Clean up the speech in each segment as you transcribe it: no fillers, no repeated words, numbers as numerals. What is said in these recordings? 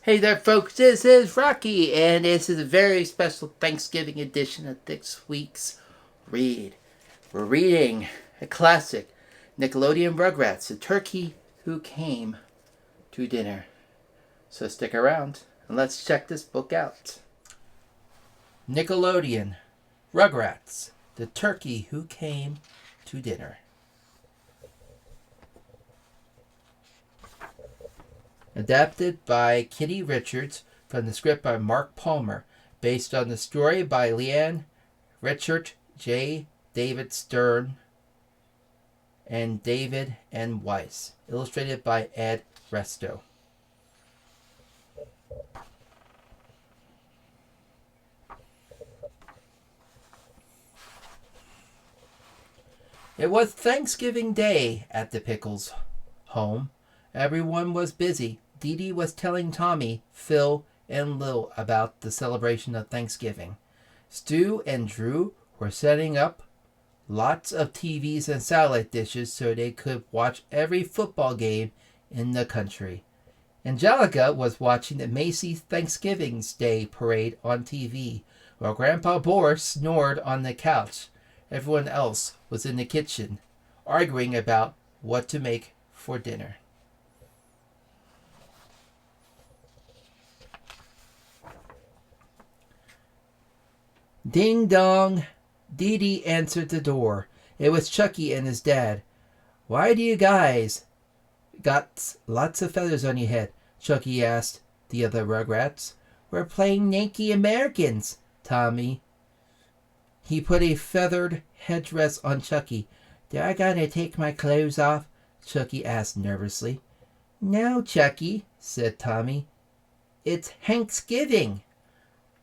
Hey there, folks. This is Rocky, and this is a very special Thanksgiving edition of this week's Read. We're reading a classic, Nickelodeon Rugrats, The Turkey Who Came to Dinner. So stick around and let's check this book out. Nickelodeon Rugrats, The Turkey Who Came to Dinner. Adapted by Kitty Richards from the script by Mark Palmer, based on the story by Leanne Richard, J. David Stern, and David N. Weiss. Illustrated by Ed Resto. It was Thanksgiving Day at the Pickles' home. Everyone was busy. Dee Dee was telling Tommy, Phil, and Lil about the celebration of Thanksgiving. Stu and Drew were setting up lots of TVs and satellite dishes so they could watch every football game in the country. Angelica was watching the Macy's Thanksgiving Day parade on TV, while Grandpa Boris snored on the couch. Everyone else was in the kitchen, arguing about what to make for dinner. Ding dong! Dee Dee answered the door. It was Chucky and his dad. Why do you guys got lots of feathers on your head? Chucky asked the other Rugrats. We're playing Yankee Americans, Tommy. He put a feathered headdress on Chucky. Do I gotta take my clothes off? Chucky asked nervously. No, Chucky, said Tommy. It's Thanksgiving.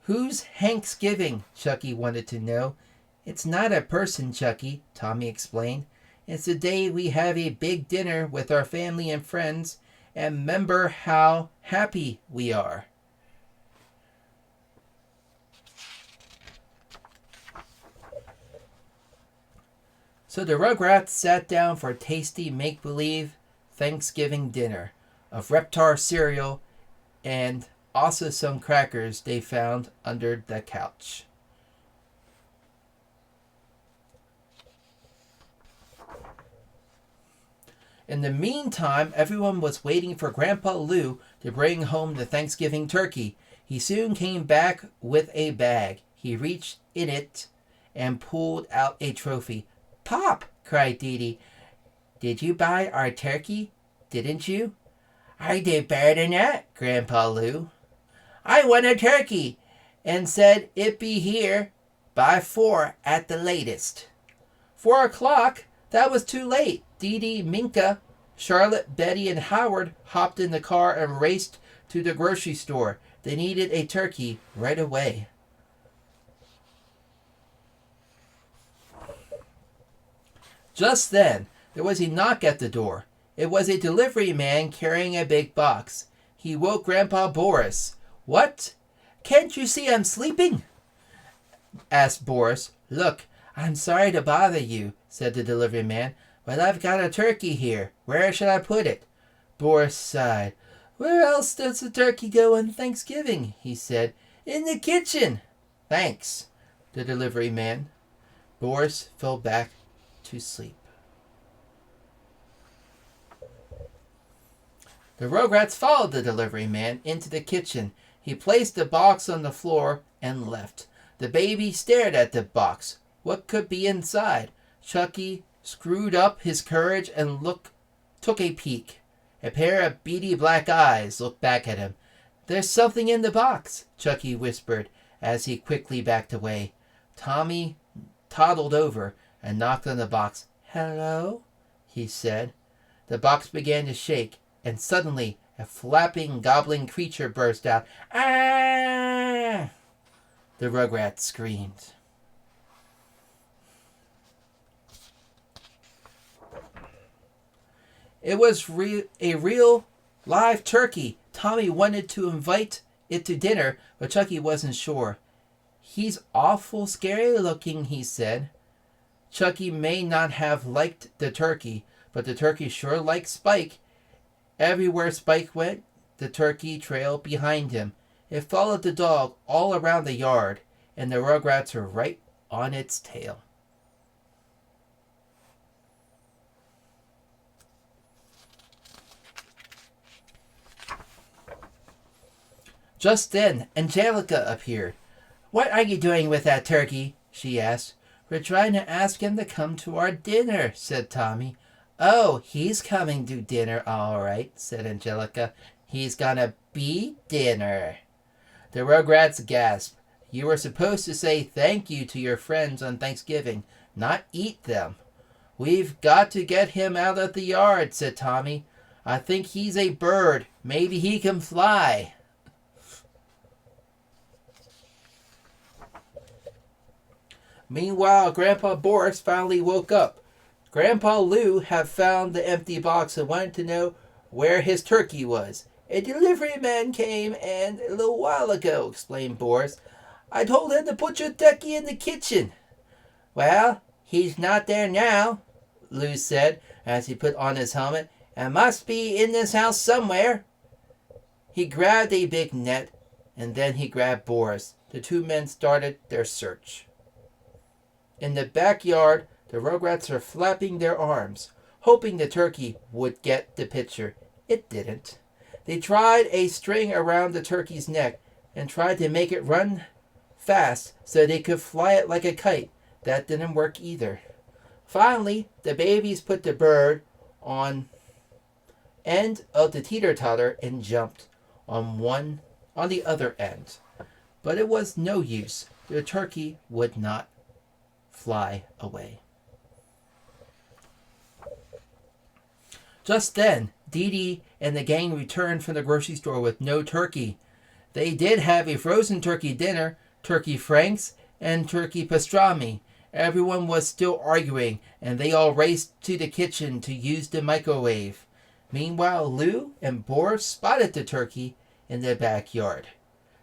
Who's Thanksgiving? Chucky wanted to know. It's not a person, Chucky, Tommy explained. It's the day we have a big dinner with our family and friends and remember how happy we are. So the Rugrats sat down for a tasty make-believe Thanksgiving dinner of Reptar cereal and also some crackers they found under the couch. In the meantime, everyone was waiting for Grandpa Lou to bring home the Thanksgiving turkey. He soon came back with a bag. He reached in it and pulled out a trophy. Pop! Cried Dee Dee. Did you buy our turkey? Didn't you? I did better than that, Grandpa Lou. I won a turkey and said it'd be here by 4 at the latest. 4 o'clock? That was too late. Dee Dee, Minka, Charlotte, Betty, and Howard hopped in the car and raced to the grocery store. They needed a turkey right away. Just then, there was a knock at the door. It was a delivery man carrying a big box. He woke Grandpa Boris. What? Can't you see I'm sleeping? Asked Boris. Look, I'm sorry to bother you, said the delivery man, but I've got a turkey here. Where should I put it? Boris sighed. Where else does the turkey go on Thanksgiving? He said. In the kitchen. Thanks, the delivery man. Boris fell back to sleep. The Rugrats followed the delivery man into the kitchen. He placed the box on the floor and left. The baby stared at the box. What could be inside? Chucky screwed up his courage and took a peek. A pair of beady black eyes looked back at him. There's something in the box, Chucky whispered as he quickly backed away. Tommy toddled over and knocked on the box. Hello? He said. The box began to shake, and suddenly a flapping, gobbling creature burst out. Ah! The Rugrats screamed. It was a real live turkey. Tommy wanted to invite it to dinner, but Chucky wasn't sure. He's awful scary looking, he said. Chucky may not have liked the turkey, but the turkey sure liked Spike. Everywhere Spike went, the turkey trail behind him. It followed the dog all around the yard, and the Rugrats were right on its tail. Just then, Angelica appeared. "What are you doing with that turkey?" she asked. "We're trying to ask him to come to our dinner," said Tommy. "Oh, he's coming to dinner, all right," said Angelica. "He's gonna be dinner." The Rugrats gasped. "You were supposed to say thank you to your friends on Thanksgiving, not eat them." "We've got to get him out of the yard," said Tommy. "I think he's a bird. Maybe he can fly." Meanwhile, Grandpa Boris finally woke up. Grandpa Lou had found the empty box and wanted to know where his turkey was. "A delivery man came a little while ago," explained Boris. "I told him to put your turkey in the kitchen." "Well, he's not there now," Lou said as he put on his helmet. "It must be in this house somewhere." He grabbed a big net, and then he grabbed Boris. The two men started their search. In the backyard, the Rugrats were flapping their arms, hoping the turkey would get the picture. It didn't. They tied a string around the turkey's neck and tried to make it run fast so they could fly it like a kite. That didn't work either. Finally, the babies put the bird on end of the teeter-totter and jumped on the other end. But it was no use. The turkey would not fly away. Just then, Dee Dee and the gang returned from the grocery store with no turkey. They did have a frozen turkey dinner, turkey franks, and turkey pastrami. Everyone was still arguing, and they all raced to the kitchen to use the microwave. Meanwhile, Lou and Boris spotted the turkey in the backyard.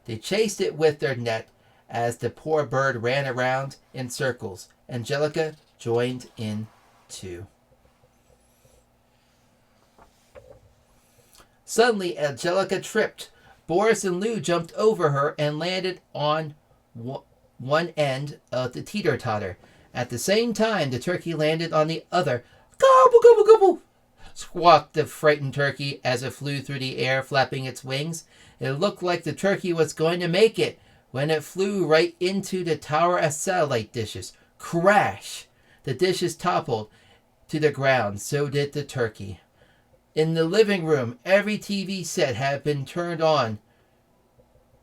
They chased it with their net as the poor bird ran around in circles. Angelica joined in too. Suddenly, Angelica tripped. Boris and Lou jumped over her and landed on one end of the teeter-totter. At the same time, the turkey landed on the other. "Gobble, gobble, gobble!" squawked the frightened turkey as it flew through the air, flapping its wings. It looked like the turkey was going to make it when it flew right into the tower of satellite dishes. Crash! The dishes toppled to the ground. So did the turkey. In the living room, every TV set had been turned on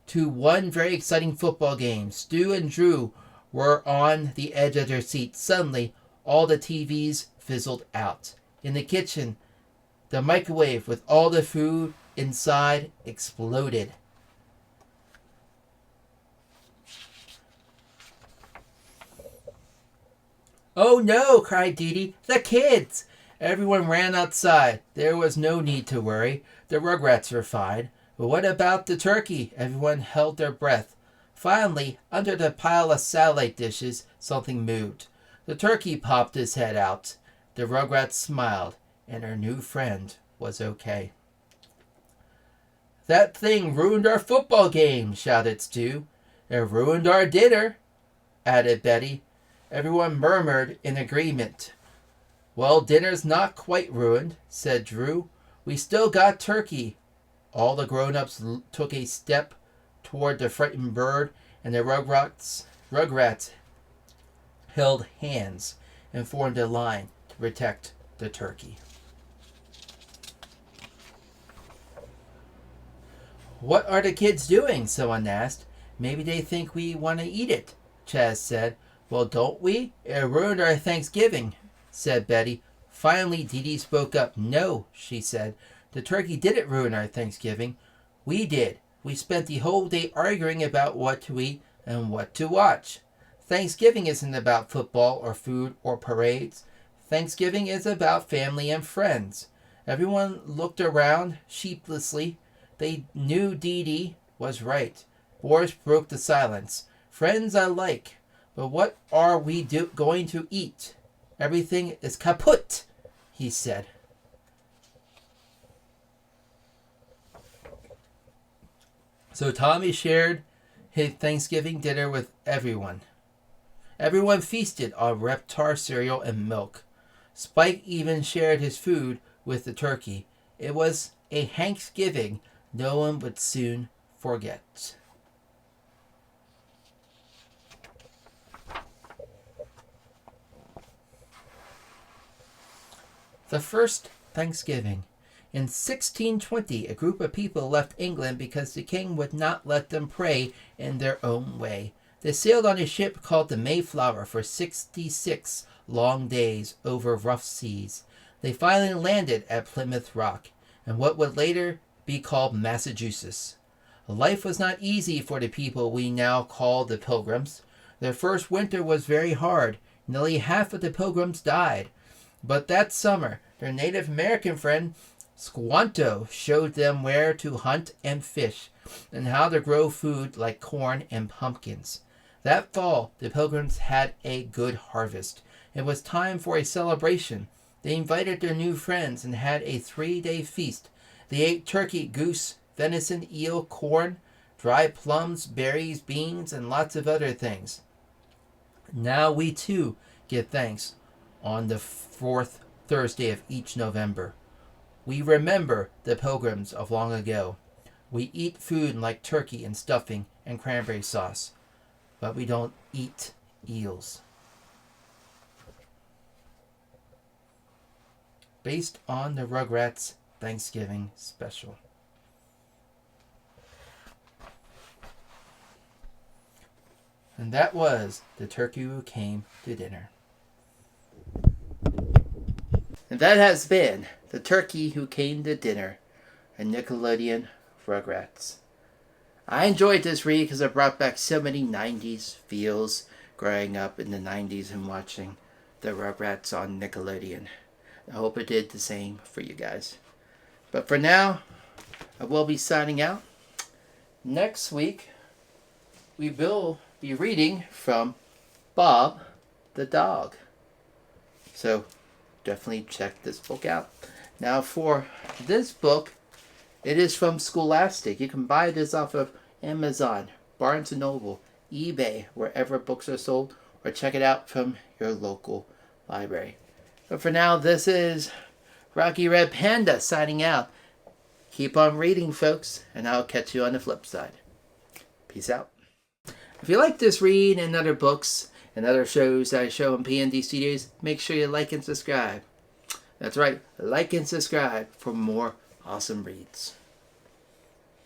to one very exciting football game. Stu and Drew were on the edge of their seats. Suddenly, all the TVs fizzled out. In the kitchen, the microwave with all the food inside exploded. "Oh no!" cried Dee Dee. "The kids!" Everyone ran outside. There was no need to worry. The Rugrats were fine. But what about the turkey? Everyone held their breath. Finally, under the pile of satellite dishes, something moved. The turkey popped his head out. The Rugrats smiled, and her new friend was okay. "That thing ruined our football game," shouted Stu. "It ruined our dinner," added Betty. Everyone murmured in agreement. "Well, dinner's not quite ruined," said Drew. "We still got turkey." All the grown-ups took a step toward the frightened bird, and the Rugrats held hands and formed a line to protect the turkey. "What are the kids doing?" someone asked. "Maybe they think we want to eat it," Chaz said. "Well, don't we? It ruined our Thanksgiving," said Betty. Finally, Dee Dee spoke up. "No," she said. "The turkey didn't ruin our Thanksgiving. We did. We spent the whole day arguing about what to eat and what to watch. Thanksgiving isn't about football or food or parades. Thanksgiving is about family and friends." Everyone looked around sheepishly. They knew Dee Dee was right. Boris broke the silence. "Friends I like, but what are we going to eat? Everything is kaput," he said. So Tommy shared his Thanksgiving dinner with everyone. Everyone feasted on Reptar cereal and milk. Spike even shared his food with the turkey. It was a Thanksgiving no one would soon forget. The first Thanksgiving. In 1620, a group of people left England because the king would not let them pray in their own way. They sailed on a ship called the Mayflower for 66 long days over rough seas. They finally landed at Plymouth Rock, and what would later be called Massachusetts. Life was not easy for the people we now call the Pilgrims. Their first winter was very hard. Nearly half of the Pilgrims died. But that summer, their Native American friend Squanto showed them where to hunt and fish, and how to grow food like corn and pumpkins. That fall, the Pilgrims had a good harvest. It was time for a celebration. They invited their new friends and had a 3-day feast. They ate turkey, goose, venison, eel, corn, dried plums, berries, beans, and lots of other things. Now we too give thanks on the fourth Thursday of each November. We remember the Pilgrims of long ago. We eat food like turkey and stuffing and cranberry sauce, but we don't eat eels. Based on the Rugrats Thanksgiving special. And that was The Turkey Who Came to Dinner. And that has been The Turkey Who Came to Dinner, a Nickelodeon Rugrats. I enjoyed this read because it brought back so many 90s feels growing up in the 90s and watching the Rugrats on Nickelodeon. I hope it did the same for you guys. But for now, I will be signing out. Next week, we will be reading from Bob the Dog. So definitely check this book out. Now for this book, it is from Scholastic. You can buy this off of Amazon, Barnes & Noble, eBay, wherever books are sold, or check it out from your local library. But for now, this is Rocky Red Panda signing out. Keep on reading, folks, and I'll catch you on the flip side. Peace out. If you like this read and other books and other shows that I show on PND Studios, make sure you like and subscribe. That's right, like and subscribe for more awesome reads.